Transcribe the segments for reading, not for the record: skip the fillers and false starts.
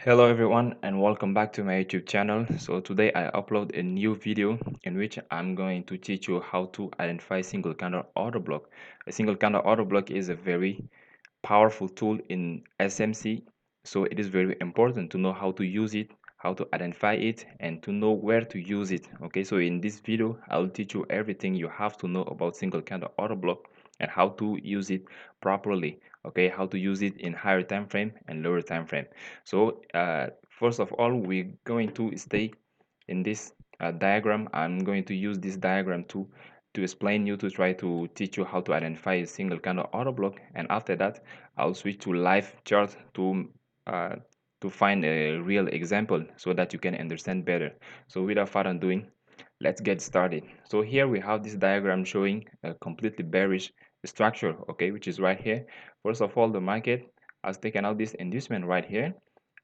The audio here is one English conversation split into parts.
Hello everyone and welcome back to my YouTube channel. So today I upload a new video in which I'm going to teach you how to identify single candle order block. A single candle order block is a very powerful tool in SMC, so it is very important to know how to use it, how to identify it, and to know where to use it. Okay, so in this video I'll teach you everything you have to know about single candle order block and how to use it properly. Okay, how to use it in higher time frame and lower time frame. So first of all, we're going to stay in this diagram. I'm going to use this diagram to explain you, to try to teach you how to identify a single candle order block, and after that I'll switch to live chart uh, to find a real example so that you can understand better. So without further ado, let's get started. So here we have this diagram showing a completely bearish structure, okay, which is right here. First of all, the market has taken out this inducement right here,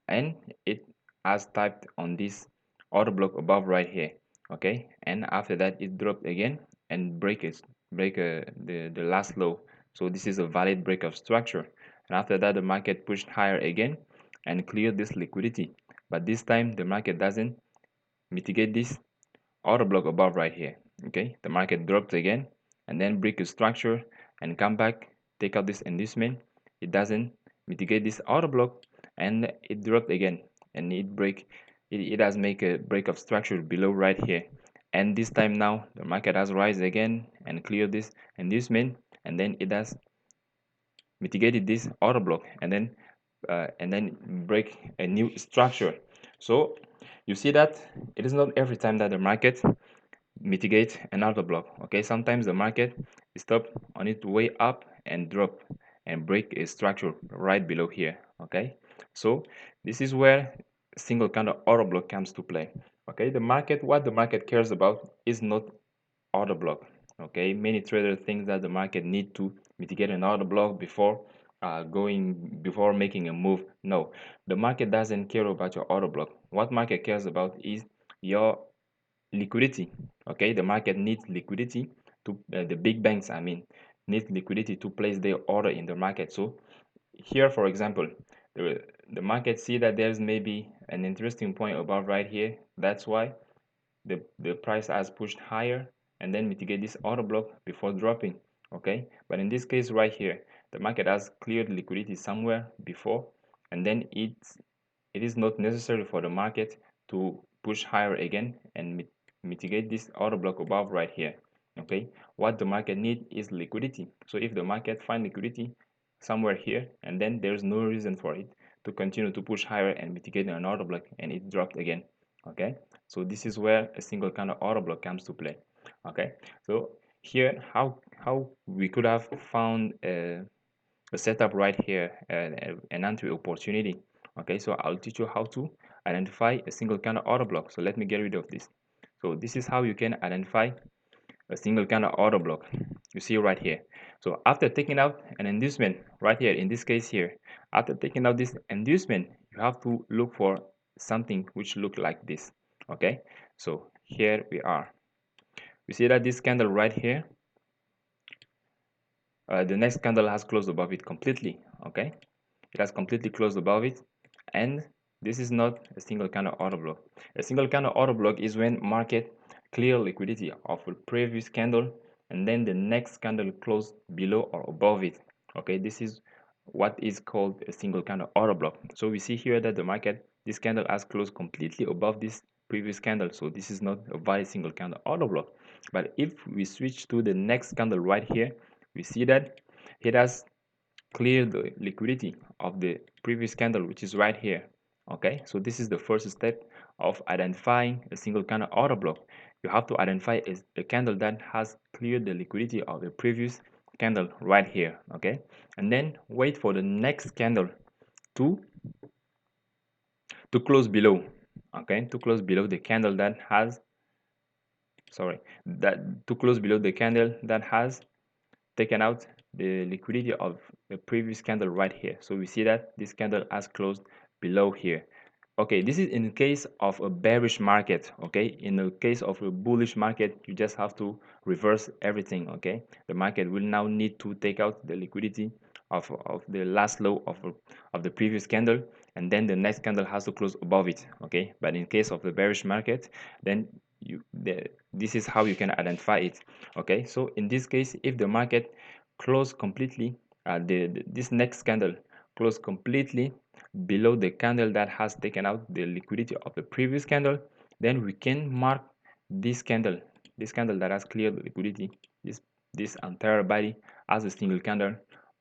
and it has typed on this order block above right here, okay, and after that it dropped again and the last low. So this is a valid break of structure, and after that the market pushed higher again and cleared this liquidity, but this time the market doesn't mitigate this order block above right here. Okay, the market dropped again and then break a structure and come back, take out this inducement. It doesn't mitigate this order block and it dropped again, and it has make a break of structure below right here, and this time now the market has rise again and clear this inducement, and then it has mitigated this order block and then break a new structure. So you see that it is not every time that the market mitigate another block. Okay, sometimes the market stop on its way up and drop and break a structure right below here. Okay, so this is where single candle order block comes to play. Okay, what the market cares about is not order block. Okay, many traders think that the market need to mitigate an order block before making a move. No, the market doesn't care about your order block. What market cares about is your liquidity. Okay, the market needs liquidity to the big banks, I mean, need liquidity to place their order in the market. So here, for example, the market see that there's maybe an interesting point above right here. That's why the price has pushed higher and then mitigate this order block before dropping. Okay, but in this case right here, the market has cleared liquidity somewhere before, and then it is not necessary for the market to push higher again and mitigate this order block above right here. Okay, what the market need is liquidity. So if the market find liquidity somewhere here, and then there's no reason for it to continue to push higher and mitigate an order block, and it dropped again. Okay, so this is where a single candle order block comes to play. Okay, so here how we could have found a setup right here, an entry opportunity. Okay, so I'll teach you how to identify a single candle order block. So let me get rid of this. So this is how you can identify a single candle order block. You see right here. So after taking out an inducement right here, in this case here, after taking out this inducement, you have to look for something which look like this. Okay, so here we are. We see that this candle right here, the next candle has closed above it completely. Okay, it has completely closed above it, and this is not a single candle order block. A single candle order block is when market clear liquidity of a previous candle and then the next candle close below or above it. Okay, this is what is called a single candle order block. So we see here that the market, this candle has closed completely above this previous candle, so this is not a valid single candle order block. But if we switch to the next candle right here, we see that it has clear the liquidity of the previous candle, which is right here. Okay, so this is the first step of identifying a single candle order block. You have to identify a candle that has cleared the liquidity of the previous candle right here. Okay, and then wait for the next candle to close below. Okay, to close below the candle that has to close below the candle that has taken out the liquidity of the previous candle right here. So we see that this candle has closed below here. Okay, this is in case of a bearish market. Okay, in the case of a bullish market, you just have to reverse everything. Okay, the market will now need to take out the liquidity of the last low of the previous candle, and then the next candle has to close above it. Okay, but in case of the bearish market, then this is how you can identify it. Okay, so in this case, if the market close completely, this next candle close completely below the candle that has taken out the liquidity of the previous candle, then we can mark this candle, that has cleared the liquidity, this entire body, as a single candle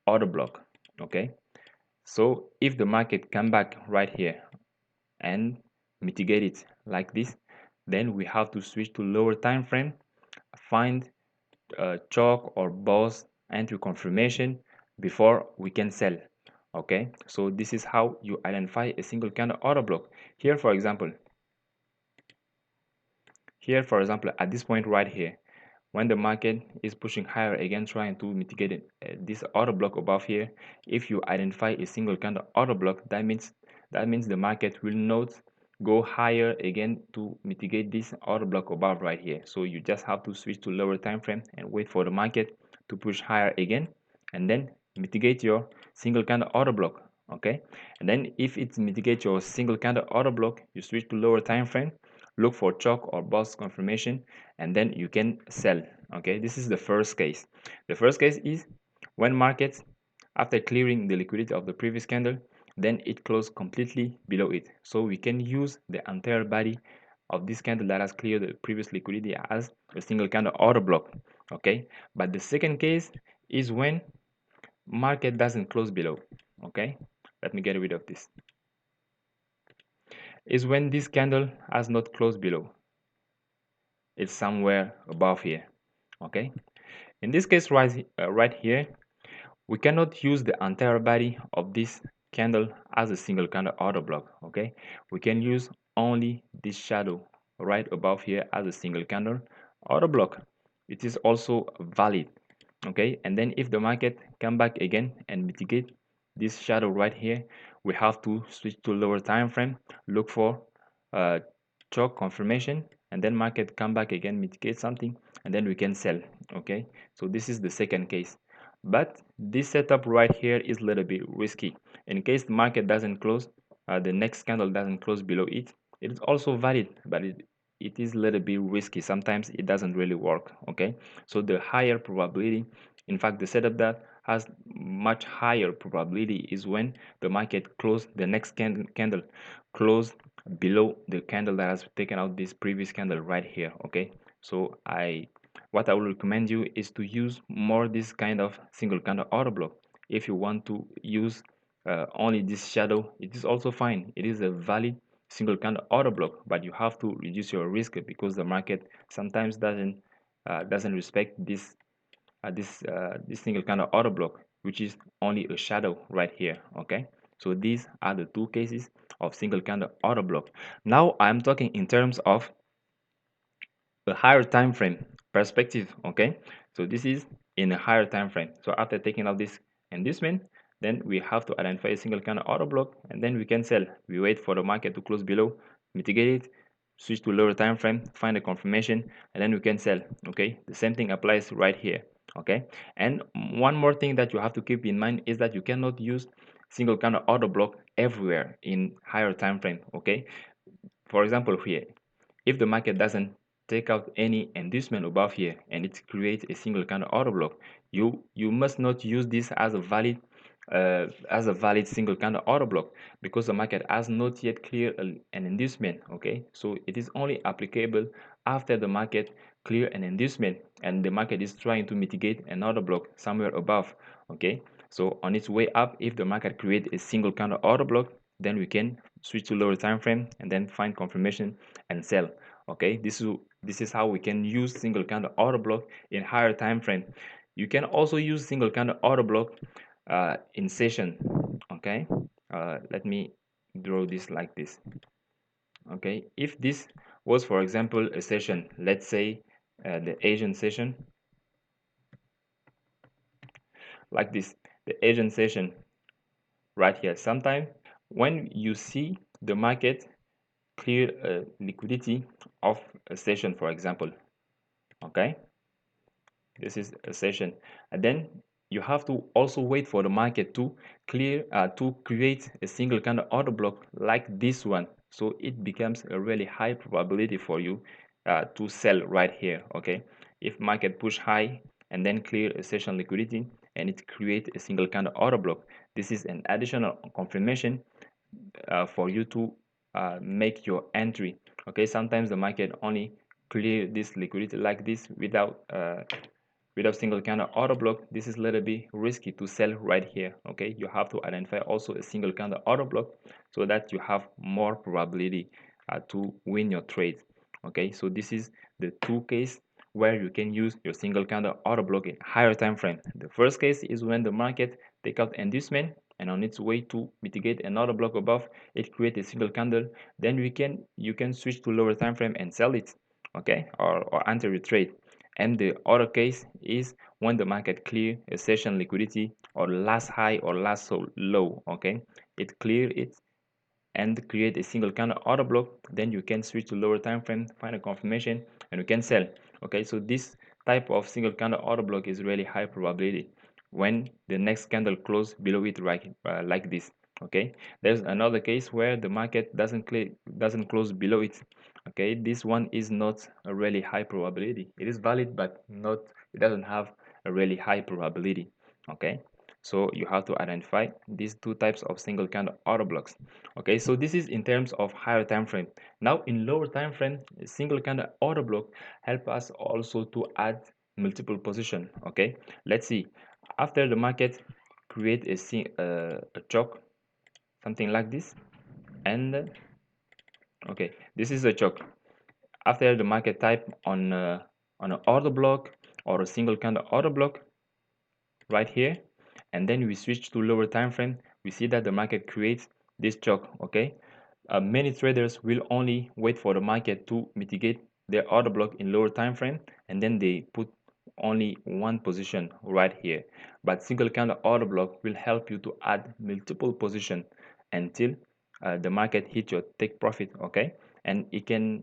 order block. Okay, so if the market come back right here and mitigate it like this, then we have to switch to lower time frame, find chalk or boss entry confirmation before we can sell. Okay, so this is how you identify a single candle order block. Here for example, at this point right here, when the market is pushing higher again, trying to mitigate it, this order block above here, if you identify a single candle order block, that means the market will not go higher again to mitigate this order block above right here. So you just have to switch to lower time frame and wait for the market to push higher again, and then mitigate your single candle order block. Okay, and then if it mitigates your single candle order block, you switch to lower time frame, look for chalk or boss confirmation, and then you can sell. Okay, this is the first case. The first case is when markets, after clearing the liquidity of the previous candle, then it closed completely below it, so we can use the entire body of this candle that has cleared the previous liquidity as a single candle order block. Okay, but the second case is when market doesn't close below. Okay, let me get rid of this. Is when this candle has not closed below, it's somewhere above here. Okay, in this case right here, we cannot use the entire body of this candle as a single candle order block. Okay, we can use only this shadow right above here as a single candle order block. It is also valid. Okay, and then if the market come back again and mitigate this shadow right here, we have to switch to lower time frame, look for uh, chalk confirmation, and then market come back again, mitigate something, and then we can sell. Okay, so this is the second case, but this setup right here is a little bit risky. In case the market doesn't close, the next candle doesn't close below it, it is also valid, but it is a little bit risky. Sometimes it doesn't really work. Okay, so the higher probability, in fact the setup that has much higher probability, is when the market close, the next candle close below the candle that has taken out this previous candle right here. Okay, so what I will recommend you is to use more this kind of single candle order block. If you want to use only this shadow, it is also fine. It is a valid single candle order block, but you have to reduce your risk because the market sometimes doesn't respect this single candle order block, which is only a shadow right here. Okay, so these are the two cases of single candle order block. Now I'm talking in terms of a higher time frame perspective. Okay, so this is in a higher time frame. So after taking out this and this one, then we have to identify a single candle order block, and then we can sell. We wait for the market to close below, mitigate it, switch to lower time frame, find a confirmation, and then we can sell. Okay, the same thing applies right here. Okay, and one more thing that you have to keep in mind is that you cannot use single candle order block everywhere in higher time frame. Okay, for example here, if the market doesn't take out any inducement above here and it creates a single candle order block, you must not use this as a valid single candle order block, because the market has not yet cleared an inducement. Okay, so it is only applicable after the market clear an inducement and the market is trying to mitigate an order block somewhere above. Okay, so on its way up, if the market create a single candle order block, then we can switch to lower time frame and then find confirmation and sell. Okay, this is how we can use single candle order block in higher time frame. You can also use single candle order block in session. Okay, let me draw this like this. Okay, if this was, for example, a session, let's say the Asian session, like this, the Asian session right here. Sometime when you see the market clear liquidity of a session, for example. Okay, this is a session, and then you have to also wait for the market to create a single candle order block like this one, so it becomes a really high probability for you to sell right here. Okay, if market push high and then clear a session liquidity and it create a single candle order block, this is an additional confirmation for you to make your entry. Okay, sometimes the market only clear this liquidity like this without single candle order block. This is a little bit risky to sell right here. Okay, you have to identify also a single candle order block so that you have more probability to win your trade. Okay, so this is the two case where you can use your single candle order block in higher time frame. The first case is when the market take out inducement and on its way to mitigate another block above, it create a single candle. Then you can switch to lower time frame and sell it. Okay, or enter your trade. And the other case is when the market clear a session liquidity or last high or last low. Okay, it clear it and create a single candle order block, then you can switch to lower time frame, find a confirmation, and you can sell. Okay, so this type of single candle order block is really high probability when the next candle close below it, right, like this. Okay, there's another case where the market doesn't close below it. Okay, this one is not a really high probability. It is valid, but not, it doesn't have a really high probability. Okay, so you have to identify these two types of single candle order blocks. Okay, so this is in terms of higher time frame. Now in lower time frame, a single candle order block help us also to add multiple position. Okay, let's see, after the market create a choke, something like this, and okay, this is a choke. After the market type on an order block or a single candle order block right here, and then we switch to lower time frame, we see that the market creates this choke. Okay, many traders will only wait for the market to mitigate their order block in lower time frame, and then they put only one position right here. But single candle order block will help you to add multiple position until the market hit your take profit. Okay, and it can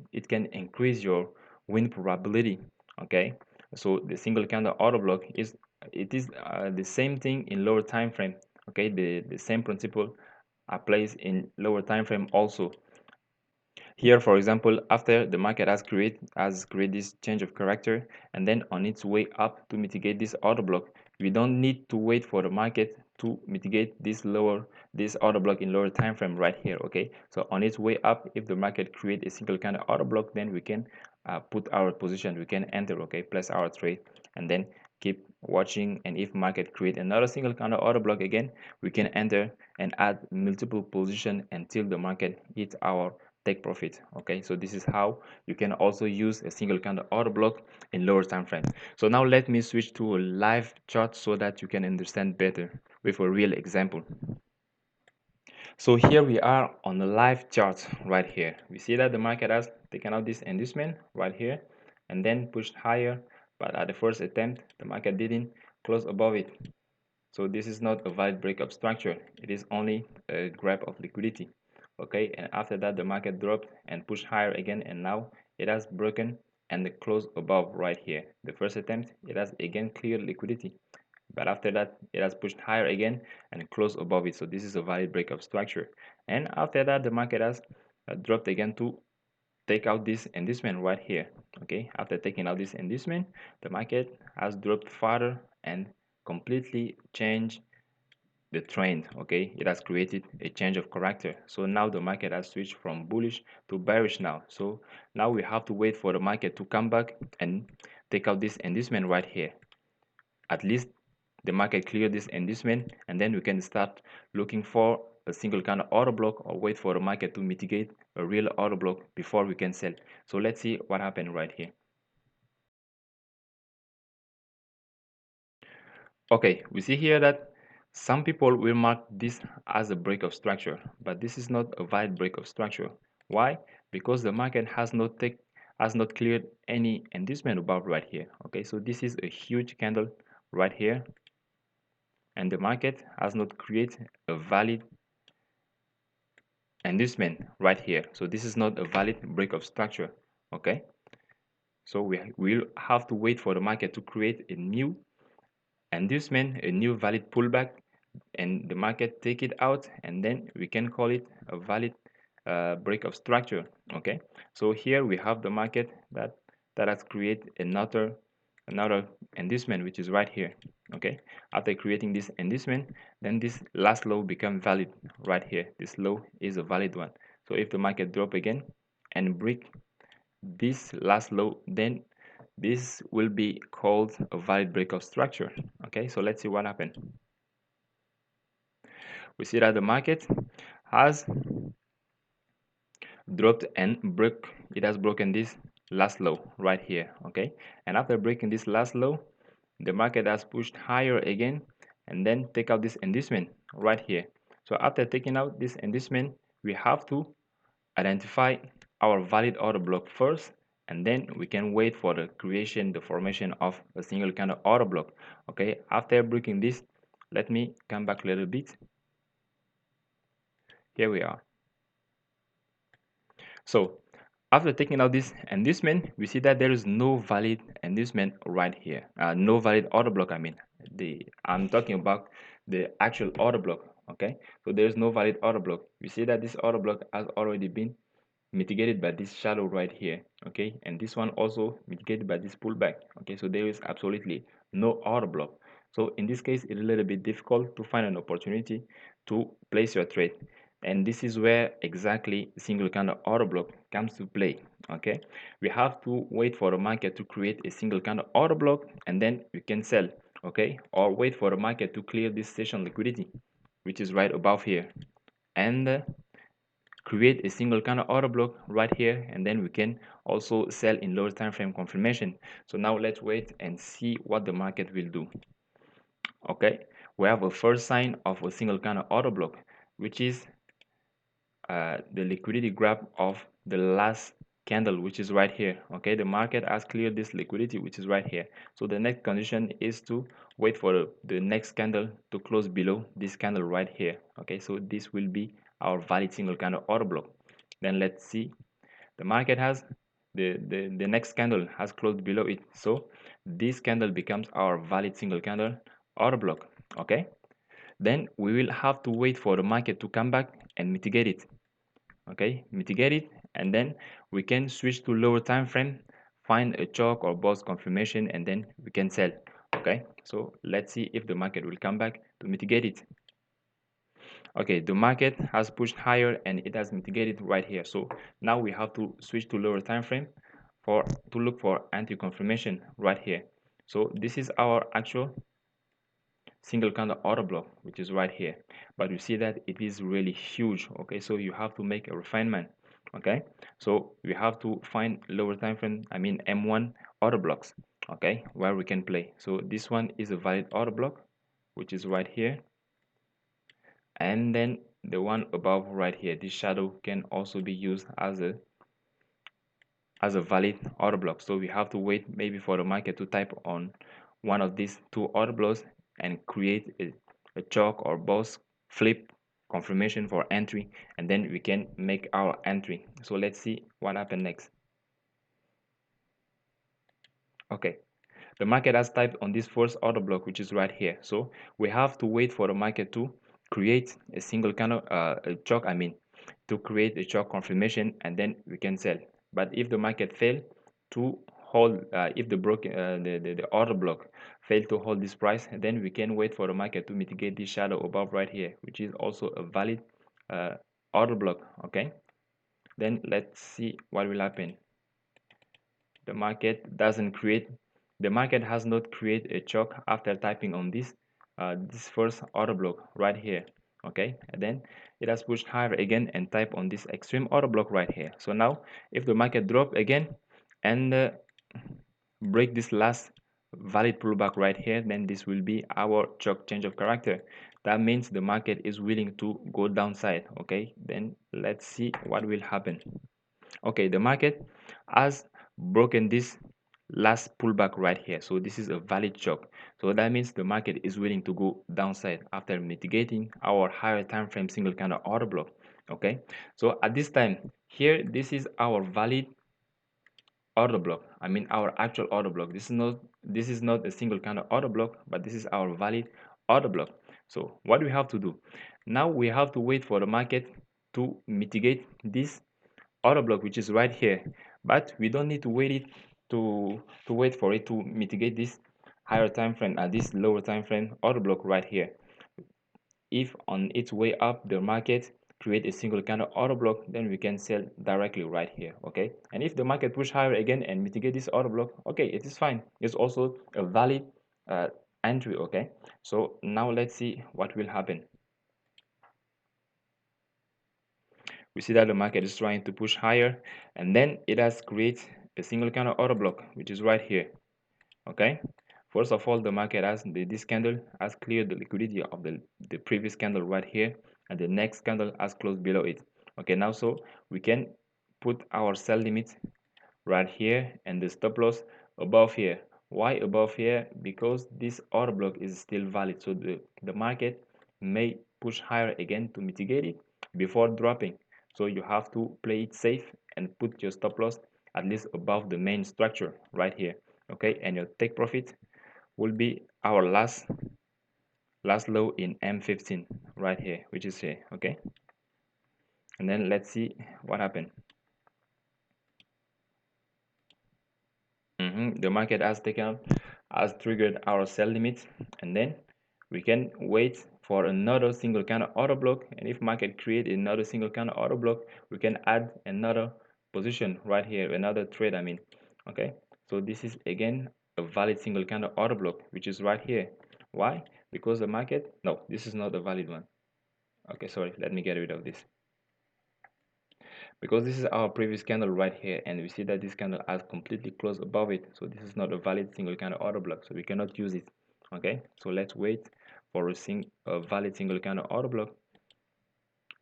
increase your win probability. Okay, so the single candle order block is, it is the same thing in lower time frame. Okay, the same principle applies in lower time frame also. Here, for example, after the market has created this change of character and then on its way up to mitigate this order block, we don't need to wait for the market to mitigate this order block in lower time frame right here. Okay, so on its way up, if the market create a single kind of order block, then we can put our position, we can enter. Okay, place our trade and then keep watching, and if market create another single kind of order block again, we can enter and add multiple position until the market hits our take profit. Okay, so this is how you can also use a single candle order block in lower time frame. So now let me switch to a live chart so that you can understand better with a real example. So here we are on the live chart right here. We see that the market has taken out this inducement right here and then pushed higher, but at the first attempt the market didn't close above it. So this is not a valid breakup structure, it is only a grab of liquidity. Okay, and after that the market dropped and pushed higher again, and now it has broken and closed above right here. The first attempt, it has again cleared liquidity, but after that it has pushed higher again and closed above it. So this is a valid breakup structure. And after that the market has dropped again to take out this inducement right here. Okay, after taking out this inducement, the market has dropped further and completely changed the trend. Okay, it has created a change of character. So now the market has switched from bullish to bearish now. So now we have to wait for the market to come back and take out this inducement right here. At least the market clear this inducement, and then we can start looking for a single kind of order block or wait for the market to mitigate a real order block before we can sell. So let's see what happened right here. Okay, we see here that some people will mark this as a break of structure, but this is not a valid break of structure. Why? Because the market has not cleared any inducement above right here. Okay, so this is a huge candle right here, and the market has not created a valid inducement right here. So this is not a valid break of structure. Okay, so we will have to wait for the market to create a new and this means a new valid pullback, and the market take it out, and then we can call it a valid break of structure. Okay, so here we have the market that has created another inducement, which is right here. Okay, after creating this inducement, then this last low become valid right here. This low is a valid one. So if the market drop again and break this last low, then this will be called a valid break of structure. Okay, so let's see what happened. We see that the market has dropped and broke. It has broken this last low right here. Okay, and after breaking this last low, the market has pushed higher again and then take out this inducement right here. So after taking out this inducement, we have to identify our valid order block first, and then we can wait for the formation of a single candle order block. Okay, after breaking this, let me come back a little bit. Here we are. So after taking out this inducement, we see that there is no valid inducement right here. No valid order block. I mean, I'm talking about the actual order block. Okay, so there is no valid order block. We see that this order block has already been mitigated by this shadow right here. Okay, and this one also mitigated by this pullback. Okay, so there is absolutely no order block. So in this case, it's a little bit difficult to find an opportunity to place your trade, and this is where exactly single candle order block comes to play. Okay, we have to wait for the market to create a single candle order block, and then we can sell. Okay, or wait for the market to clear this session liquidity, which is right above here, and create a single candle order block right here, and then we can also sell in lower time frame confirmation. So now let's wait and see what the market will do. Okay, we have a first sign of a single candle order block, which is the liquidity grab of the last candle, which is right here. Okay, the market has cleared this liquidity, which is right here. So the next condition is to wait for the next candle to close below this candle right here. Okay, so this will be our valid single candle order block. Then let's see, the market has the next candle has closed below it, so this candle becomes our valid single candle order block. Okay, then we will have to wait for the market to come back and mitigate it. Okay, mitigate it, and then we can switch to lower time frame, find a choke or boss confirmation, and then we can sell. Okay, so let's see if the market will come back to mitigate it. Okay, the market has pushed higher and it has mitigated right here. So now we have to switch to lower time frame to look for anti-confirmation right here. So this is our actual single candle order block, which is right here, but you see that it is really huge. Okay, so you have to make a refinement. Okay, so we have to find lower time frame, I mean M1 order blocks, okay, where we can play. So this one is a valid order block, which is right here, and then the one above right here, this shadow can also be used as a valid order block. So we have to wait maybe for the market to type on one of these two order blocks and create a choke or boss flip confirmation for entry, and then we can make our entry. So let's see what happened next. Okay, the market has typed on this first order block, which is right here. So we have to wait for the market to create a single candle a choke, I mean to create a choke confirmation, and then we can sell. But if the market fail to hold, if the order block fail to hold this price, then we can wait for the market to mitigate this shadow above right here, which is also a valid order block. Okay, then let's see what will happen. The market doesn't create, the market has not created a choke after typing on this first order block right here. Okay, and then it has pushed higher again and type on this extreme order block right here. So now if the market drop again and break this last valid pullback right here, then this will be our choke change of character. That means the market is willing to go downside. Okay, then let's see what will happen. Okay, the market has broken this last pullback right here, so this is a valid choke. So that means the market is willing to go downside after mitigating our higher time frame single candle order block. Okay, so at this time here, this is our valid order block, I mean our actual order block. This is not this is not a single candle order block, but this is our valid order block. So what do we have to do? Now we have to wait for the market to mitigate this order block, which is right here. But we don't need to wait it to wait for it to mitigate this higher time frame at this lower time frame order block right here. If on its way up the market create a single candle order block, then we can sell directly right here. Okay, and if the market push higher again and mitigate this order block, okay, it is fine. It's also a valid uh, entry. Okay, so now let's see what will happen. We see that the market is trying to push higher, and then it has created a single candle order block, which is right here. Okay, first of all, the market has this candle has cleared the liquidity of the previous candle right here, and the next candle has closed below it. Okay, now so we can put our sell limit right here and the stop loss above here. Why above here? Because this order block is still valid, so the market may push higher again to mitigate it before dropping. So you have to play it safe and put your stop loss at least above the main structure right here. Okay, and your take profit will be our last low in M15 right here, which is here. Okay, and then let's see what happened. The market has triggered our sell limit, and then we can wait for another single candle order block. And if market create another single candle order block, we can add another position right here, another trade. I mean, okay. So this is again a valid single candle order block, which is right here. Why? Because the market. No, this is not a valid one. Okay, sorry. Let me get rid of this, because this is our previous candle right here, and we see that this candle has completely closed above it, so this is not a valid single candle order block, so we cannot use it. Okay, so let's wait for a valid single candle order block,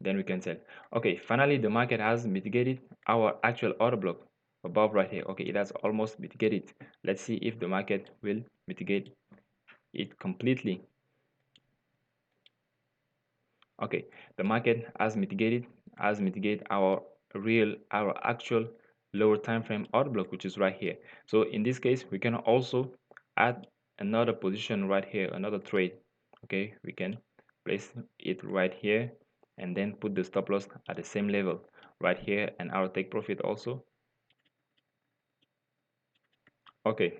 then we can sell. Okay, finally the market has mitigated our actual order block above right here. Okay, it has almost mitigated. Let's see if the market will mitigate it completely. Okay, the market has mitigated our actual lower time frame order block, which is right here. So in this case, we can also add another position right here, another trade. Okay, we can place it right here and then put the stop loss at the same level right here, and our take profit also. Okay,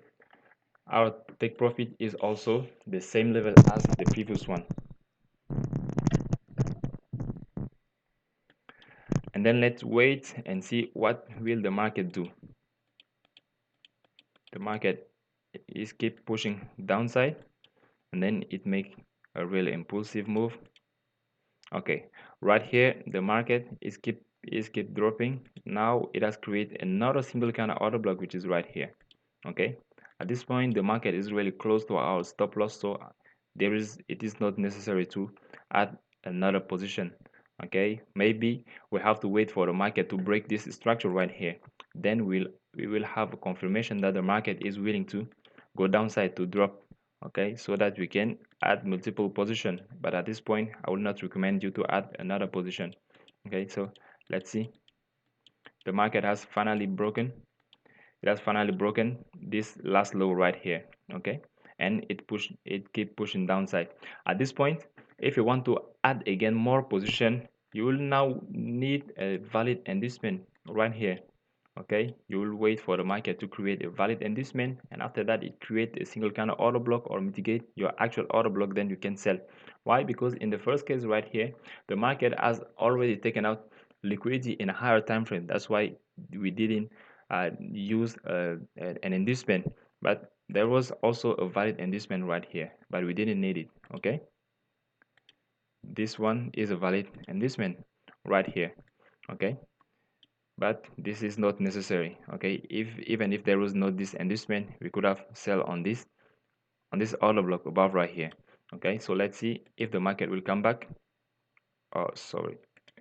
our take profit is also the same level as the previous one. And then let's wait and see what will the market do. The market is keep pushing downside, and then it make a really impulsive move. Okay, right here the market is keep dropping. Now it has created another single kind of order block, which is right here. Okay, at this point the market is really close to our stop loss, so it is not necessary to add another position. Okay, maybe we have to wait for the market to break this structure right here, then we will have a confirmation that the market is willing to go downside to drop. Okay, so that we can add multiple position, but at this point I will not recommend you to add another position. Okay, so let's see. The market has finally broken this last low right here. Okay, and it keep pushing downside. At this point, if you want to add again more position, you will now need a valid inducement right here. Okay, you will wait for the market to create a valid inducement, and after that it create a single kind of order block or mitigate your actual order block, then you can sell. Why? Because in the first case right here, the market has already taken out liquidity in a higher time frame. That's why we didn't use an inducement, but there was also a valid inducement right here, but we didn't need it. Okay, this one is a valid inducement right here. Okay, but this is not necessary. Okay, even if there was no this inducement, we could have sell on this order block above right here. Okay, so let's see if the market will come back. Oh, sorry,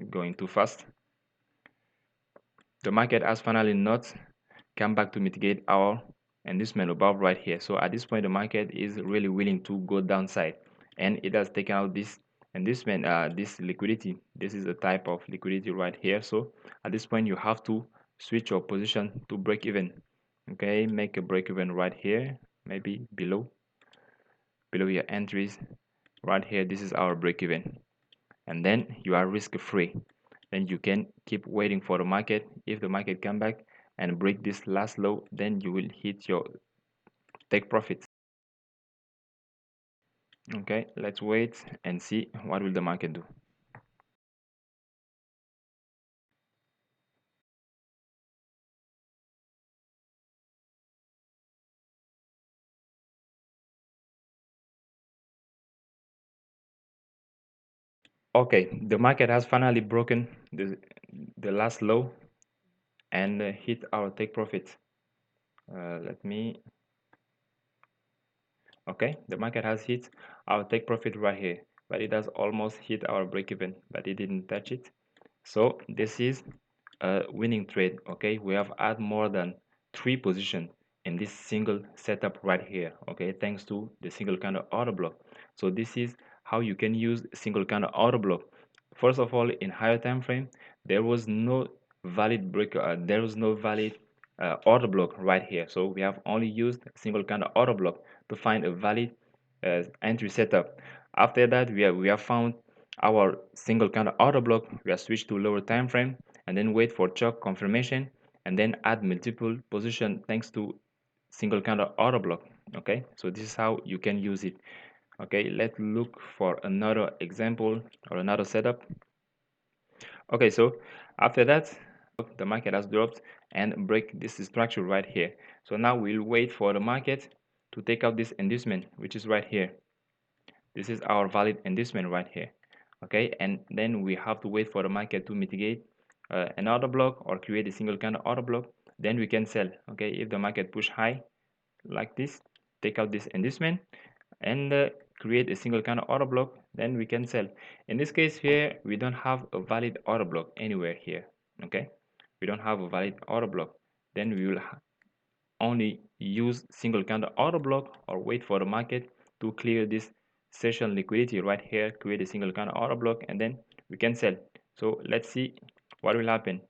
going too fast. The market has finally not come back to mitigate our inducement above right here. So at this point the market is really willing to go downside, and it has taken out this inducement, this liquidity. This is a type of liquidity right here. So at this point you have to switch your position to break even. Okay, make a break even right here. maybe below your entries right here. This is our break even, and then you are risk free. Then you can keep waiting for the market. If the market come back and break this last low, then you will hit your take profits. Okay, let's wait and see what will the market do. Okay, the market has finally broken the last low and hit our take profit. Let me Okay, the market has hit our take profit right here, but it has almost hit our break even, but it didn't touch it. So this is a winning trade. Okay, we have had more than 3 positions in this single setup right here. Okay, thanks to the single candle order block. So this is how you can use single candle order block. First of all, in higher time frame, there was no valid break. There was no valid order block right here. So we have only used single candle order block to find a valid entry setup. After that, we have found our single candle order block. We have switched to lower time frame and then wait for chalk confirmation and then add multiple position thanks to single candle order block. Okay, so this is how you can use it. Okay, let's look for another example or another setup. Okay, so after that, the market has dropped and break this structure right here. So now we'll wait for the market to take out this inducement, which is right here. This is our valid inducement right here. Okay, and then we have to wait for the market to mitigate an order block or create a single candle order block. Then we can sell. Okay, if the market push high like this, take out this inducement and create a single candle order block, then we can sell. In this case here, we don't have a valid order block anywhere here. Okay, we don't have a valid order block. Then we will only use single candle order block or wait for the market to clear this session liquidity right here, create a single candle order block, and then we can sell. So let's see what will happen.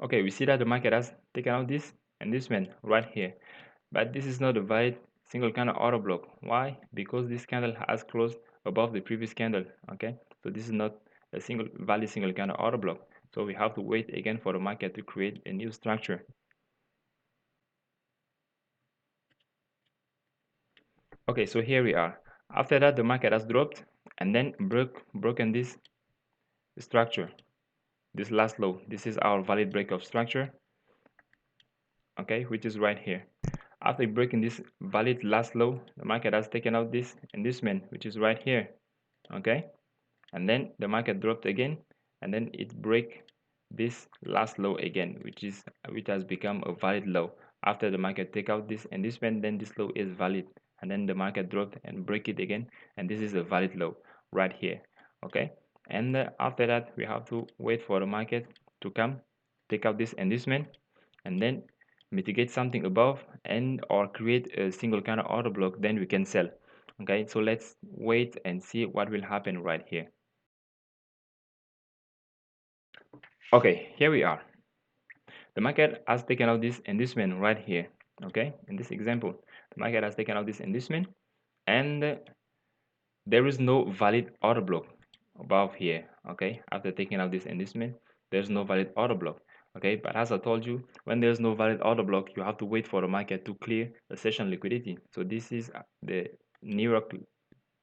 Okay, we see that the market has taken out this and this one right here, but this is not a valid single candle order block. Why? Because this candle has closed above the previous candle. Okay, so this is not a valid single candle order block. So we have to wait again for the market to create a new structure. Okay, so here we are. After that, the market has dropped and then broken this structure, this last low. This is our valid break of structure, okay, which is right here. After breaking this valid last low, the market has taken out this inducement, which is right here, okay, and then the market dropped again, and then it break this last low again, which has become a valid low. After the market take out this inducement, then this low is valid, and then the market dropped and break it again, and this is a valid low right here, okay. And after that, we have to wait for the market to come take out this inducement and then mitigate something above and or create a single candle order block, then we can sell. Okay, so let's wait and see what will happen right here. Okay, here we are. The market has taken out this inducement right here. Okay, in this example, the market has taken out this inducement and there is no valid order block above here. Okay, after taking out this inducement, there's no valid order block. Okay, but as I told you, when there's no valid order block, you have to wait for the market to clear the session liquidity. So this is the New York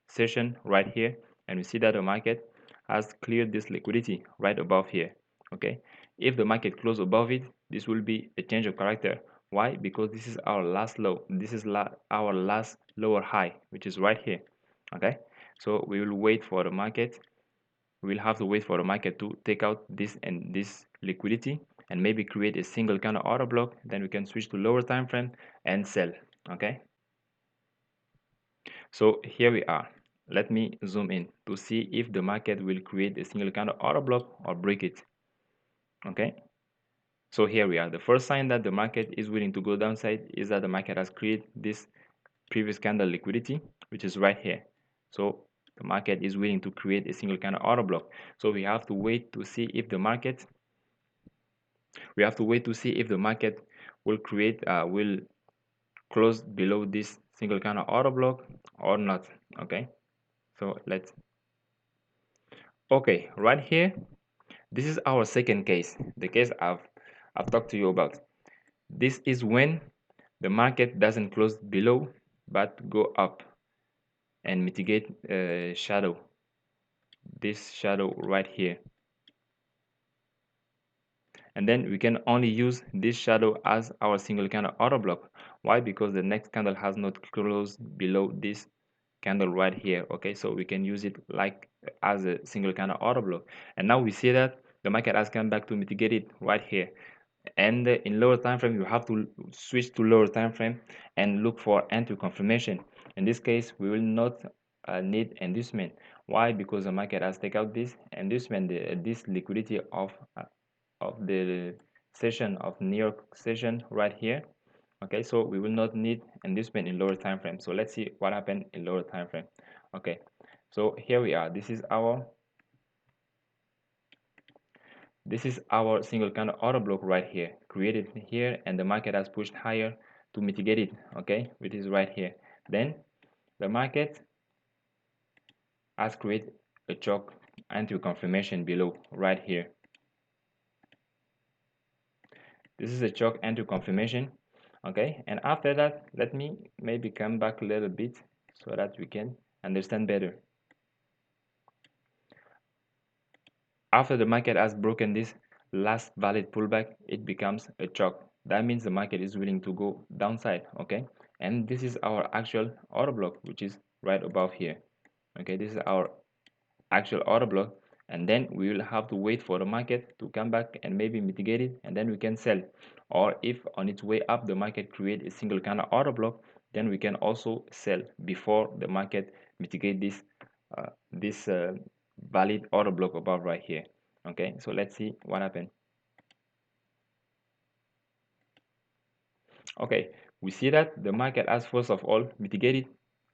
session right here, and we see that the market has cleared this liquidity right above here. Okay, if the market close above it, this will be a change of character. Why? Because this is our last low. This is our last lower high, which is right here. Okay, so we will wait for the market. We will have to wait for the market to take out this and this liquidity and maybe create a single candle order block. Then we can switch to lower time frame and sell. Okay, so here we are. Let me zoom in to see if the market will create a single candle order block or break it. Okay, so here we are. The first sign that the market is willing to go downside is that the market has created this previous candle liquidity, which is right here. So the market is willing to create a single candle order block. So we have to wait to see if the market will close below this single candle order block or not. Okay, so let's okay, right here, this is our second case, the case I've talked to you about. This is when the market doesn't close below but go up and mitigate shadow, this shadow right here. And then we can only use this shadow as our single candle order block. Why? Because the next candle has not closed below this candle right here. Okay, so we can use it like as a single candle order block. And now we see that the market has come back to mitigate it right here. And in lower time frame, you have to switch to lower time frame and look for entry confirmation. In this case, we will not need inducement. Why? Because the market has taken out this inducement, this liquidity of the session of New York session right here. Okay, so we will not need inducement in lower time frame. So let's see what happened in lower time frame. Okay, so here we are. This is our single candle order block right here, created here, and the market has pushed higher to mitigate it. Okay, which is right here. Then the market has created a choke entry confirmation below right here. This is a choke entry confirmation. Okay, and after that, let me maybe come back a little bit so that we can understand better. After the market has broken this last valid pullback, it becomes a choke. That means the market is willing to go downside. Okay, and this is our actual order block, which is right above here. Okay, this is our actual order block, and then we will have to wait for the market to come back and maybe mitigate it, and then we can sell. Or if on its way up the market create a single candle order block, then we can also sell before the market mitigate this valid order block above right here. Okay, so let's see what happened. Okay, we see that the market has first of all mitigated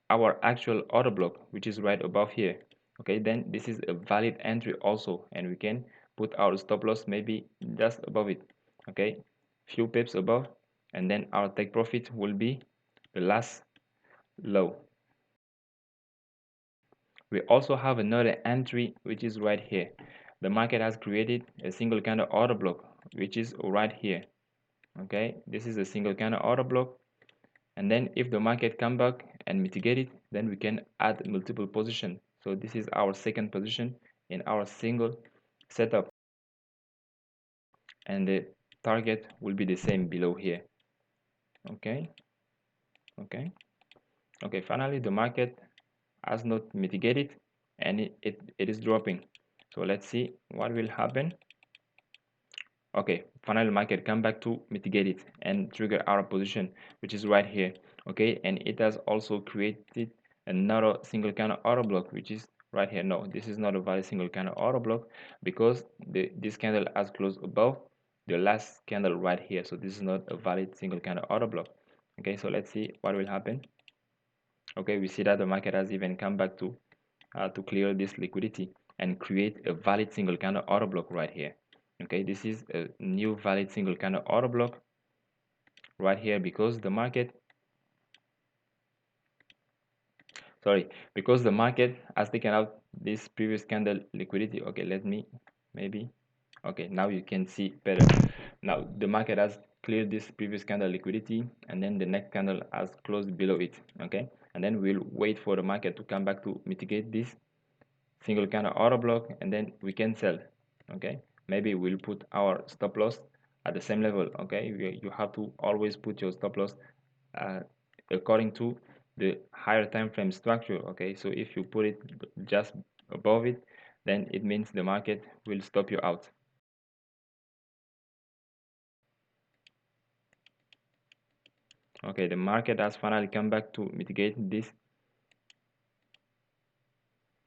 our actual order block, which is right above here. Okay, then this is a valid entry also, and we can put our stop loss maybe just above it. Okay, few pips above, and then our take profit will be the last low. We also have another entry which is right here. The market has created a single candle order block, which is right here. Okay, this is a single candle order block, and then if the market come back and mitigate it, then we can add multiple position. So this is our second position in our single setup, and the target will be the same below here. Okay, okay, finally the market has not mitigated, and it is dropping. So let's see what will happen. Okay, finally market come back to mitigate it and trigger our position, which is right here. Okay, and it has also created another single candle order block, which is right here. No, this is not a valid single candle order block, because this candle has closed above the last candle right here, so this is not a valid single candle order block. Okay, so let's see what will happen. Okay, we see that the market has even come back to clear this liquidity and create a valid single candle order block right here. Okay, this is a new valid single candle order block right here, because the market has taken out this previous candle liquidity. Okay, let me maybe, okay, now you can see better. Now the market has cleared this previous candle liquidity, and then the next candle has closed below it. Okay, and then we'll wait for the market to come back to mitigate this single candle order block, and then we can sell. Okay, maybe we'll put our stop loss at the same level. Okay, you have to always put your stop loss uh, according to the higher time frame structure. Okay, so if you put it just above it, then it means the market will stop you out. Okay, the market has finally come back to mitigate this.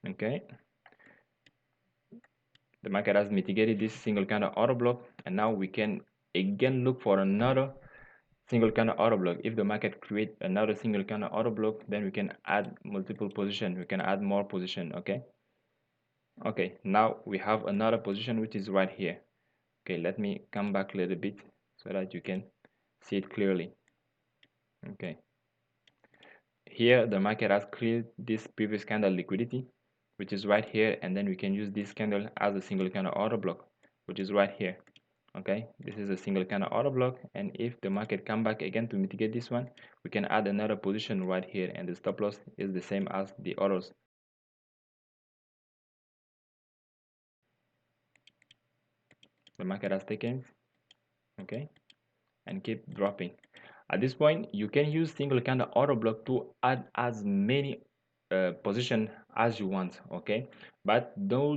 Okay, the market has mitigated this single candle order block, and now we can again look for another single candle order block. If the market create another single candle order block, then we can add multiple position, we can add more position. Okay, now we have another position which is right here. Okay, let me come back a little bit so that you can see it clearly. Okay, here the market has cleared this previous candle liquidity, which is right here, and then we can use this candle as a single candle order block, which is right here. Okay, this is a single candle order block, and if the market come back again to mitigate this one, we can add another position right here, and the stop loss is the same as the others. The market has taken, okay, and keep dropping. At this point, you can use single candle order block to add as many position as you want, okay, but do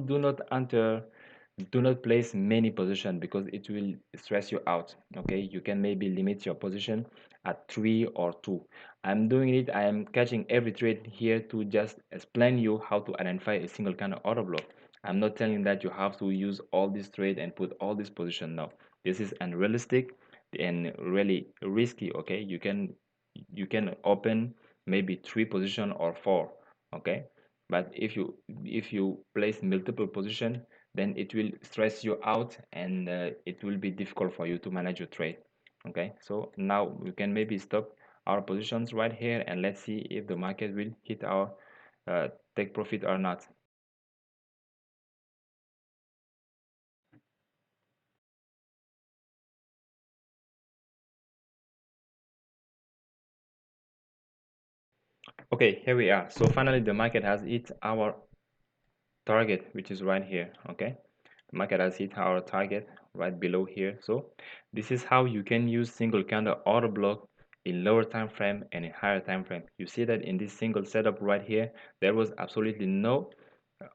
not place many position because it will stress you out. Okay, you can maybe limit your position at 3 or 2. I'm doing it, I am catching every trade here to just explain you how to identify a single candle order block. I'm not telling that you have to use all this trade and put all this position. No, this is unrealistic and really risky. Okay, you can open maybe 3 position or 4. Okay, but if you place multiple position, then it will stress you out, and it will be difficult for you to manage your trade. Okay, so now we can maybe stop our positions right here, and let's see if the market will hit our take profit or not. Okay, here we are. So finally the market has hit our target, which is right here. Okay, the market has hit our target right below here. So this is how you can use single candle order block in lower time frame and in higher time frame. You see that in this single setup right here, there was absolutely no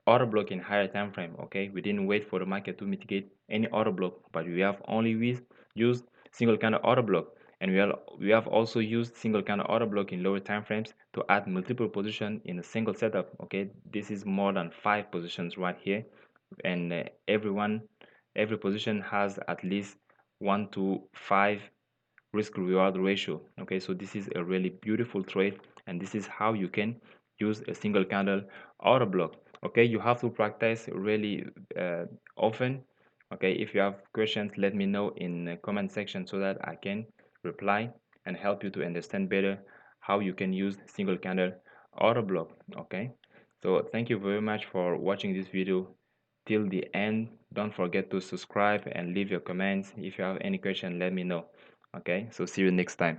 order block in higher time frame. Okay, we didn't wait for the market to mitigate any order block, but we have only used single candle order block, and we have also used single candle order block in lower time frames to add multiple position in a single setup. Okay, this is more than 5 positions right here, and every position has at least 1 to 5 risk reward ratio. Okay, so this is a really beautiful trade, and this is how you can use a single candle order block. Okay, you have to practice really often. Okay, if you have questions, let me know in the comment section so that I can reply and help you to understand better how you can use single candle order block. Okay, so thank you very much for watching this video till the end. Don't forget to subscribe and leave your comments. If you have any question, let me know. Okay, so see you next time.